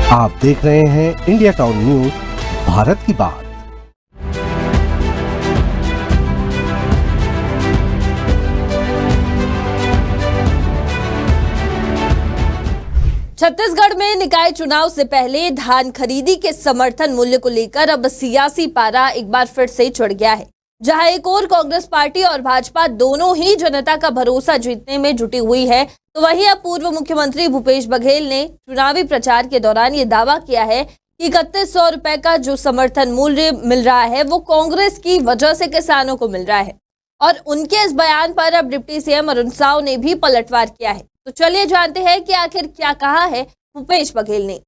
आप देख रहे हैं इंडिया टाउन न्यूज, भारत की बात। छत्तीसगढ़ में निकाय चुनाव से पहले धान खरीदी के समर्थन मूल्य को लेकर अब सियासी पारा एक बार फिर से चढ़ गया है। जहां एक और कांग्रेस पार्टी और भाजपा दोनों ही जनता का भरोसा जीतने में जुटी हुई है, तो वहीं अब पूर्व मुख्यमंत्री भूपेश बघेल ने चुनावी प्रचार के दौरान ये दावा किया है कि 3100 रुपए का जो समर्थन मूल्य मिल रहा है वो कांग्रेस की वजह से किसानों को मिल रहा है। और उनके इस बयान पर अब डिप्टी सीएम अरुण साव ने भी पलटवार किया है। तो चलिए जानते हैं कि आखिर क्या कहा है भूपेश बघेल ने।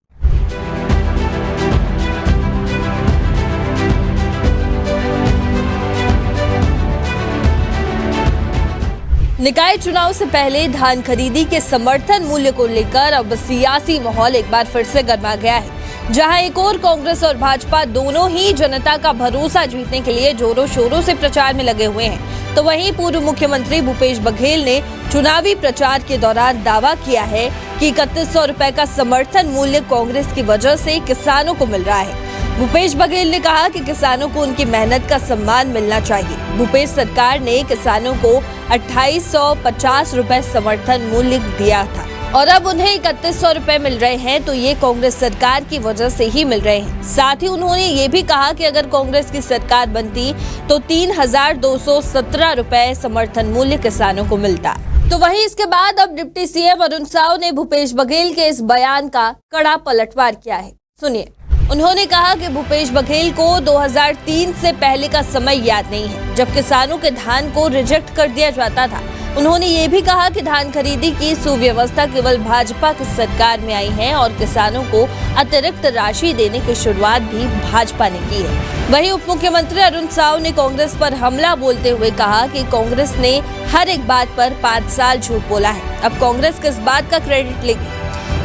निकाय चुनाव से पहले धान खरीदी के समर्थन मूल्य को लेकर अब सियासी माहौल एक बार फिर से गर्मा गया है। जहां एक और कांग्रेस और भाजपा दोनों ही जनता का भरोसा जीतने के लिए जोरों शोरों से प्रचार में लगे हुए हैं, तो वहीं पूर्व मुख्यमंत्री भूपेश बघेल ने चुनावी प्रचार के दौरान दावा किया है कि 3100 रुपए का समर्थन मूल्य कांग्रेस की वजह से किसानों को मिल रहा है। भूपेश बघेल ने कहा कि किसानों को उनकी मेहनत का सम्मान मिलना चाहिए। भूपेश सरकार ने किसानों को 2850 रुपए समर्थन मूल्य दिया था और अब उन्हें 3100 रुपए मिल रहे हैं, तो ये कांग्रेस सरकार की वजह से ही मिल रहे हैं। साथ ही उन्होंने ये भी कहा कि अगर कांग्रेस की सरकार बनती तो 3217 रुपए समर्थन मूल्य किसानों को मिलता। तो वहीं इसके बाद अब डिप्टी सीएम अरुण साव ने भूपेश बघेल के इस बयान का कड़ा पलटवार किया है। सुनिए, उन्होंने कहा कि भूपेश बघेल को 2003 से पहले का समय याद नहीं है जब किसानों के धान को रिजेक्ट कर दिया जाता था। उन्होंने ये भी कहा कि धान खरीदी की सुव्यवस्था केवल भाजपा की सरकार में आई है और किसानों को अतिरिक्त राशि देने की शुरुआत भी भाजपा ने की है। वहीं उप मुख्यमंत्री अरुण साव ने कांग्रेस पर हमला बोलते हुए कहा कि कांग्रेस ने हर एक बात पर 5 साल झूठ बोला है, अब कांग्रेस किस बात का क्रेडिट लेगी।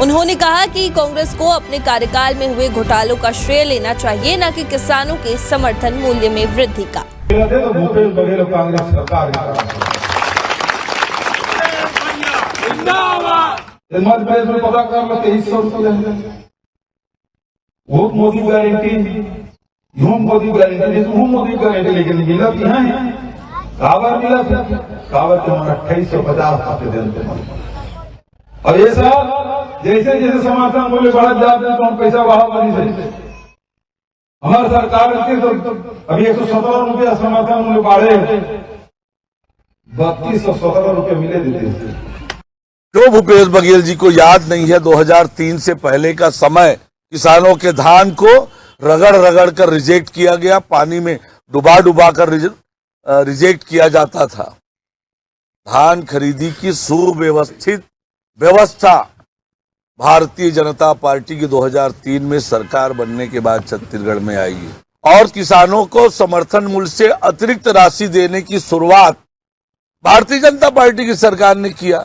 उन्होंने कहा कि कांग्रेस को अपने कार्यकाल में हुए घोटालों का श्रेय लेना चाहिए, न कि किसानों के समर्थन मूल्य में वृद्धि का। मध्य प्रदेश में पता कर लो 2300 रुपये vote Modi guarantee, Modi guarantee, Modi guarantee, लेकिन मिला कि है कावर मिला, कावर के 2850 रुपये देते। और ये सब जैसे जैसे समर्थन मूल्य बढ़ा जाते हैं तो हम पैसा वहां बनी से हमारी सरकार तो अभी 117 रुपया समर्थन मूल्य बढ़े, 3217 रुपये मिले देते। जो भूपेश बघेल जी को याद नहीं है 2003 से पहले का समय, किसानों के धान को रगड़ रगड़ कर रिजेक्ट किया गया, पानी में डुबा डुबा कर रिजेक्ट किया जाता था। धान खरीदी की सुव्यवस्थित व्यवस्था भारतीय जनता पार्टी की 2003 में सरकार बनने के बाद छत्तीसगढ़ में आई है और किसानों को समर्थन मूल्य से अतिरिक्त राशि देने की शुरुआत भारतीय जनता पार्टी की सरकार ने किया।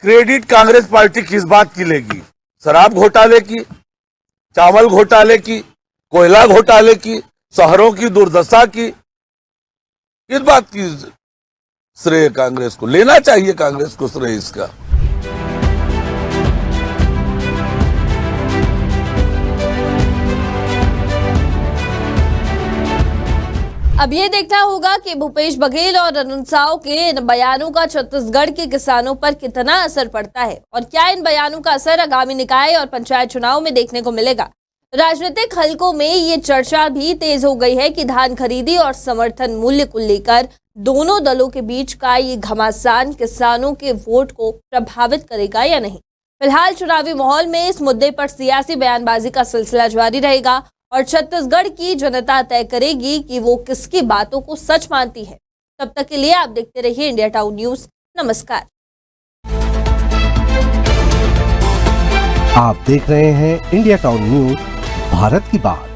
क्रेडिट कांग्रेस पार्टी किस बात की लेगी? शराब घोटाले की, चावल घोटाले की, कोयला घोटाले की, शहरों की दुर्दशा की, किस बात की श्रेय कांग्रेस को लेना चाहिए? कांग्रेस को श्रेय इसका। अब ये देखना होगा कि भूपेश बघेल और अरुण साव के इन बयानों का छत्तीसगढ़ के किसानों पर कितना असर पड़ता है और क्या इन बयानों का असर आगामी निकाय और पंचायत चुनाव में देखने को मिलेगा। राजनीतिक हलकों में ये चर्चा भी तेज हो गई है कि धान खरीदी और समर्थन मूल्य को लेकर दोनों दलों के बीच का ये घमासान किसानों के वोट को प्रभावित करेगा या नहीं। फिलहाल चुनावी माहौल में इस मुद्दे पर सियासी बयानबाजी का सिलसिला जारी रहेगा और छत्तीसगढ़ की जनता तय करेगी कि वो किसकी बातों को सच मानती है। तब तक के लिए आप देखते रहिए इंडिया टाउन न्यूज। नमस्कार। आप देख रहे हैं इंडिया टाउन न्यूज, भारत की बात।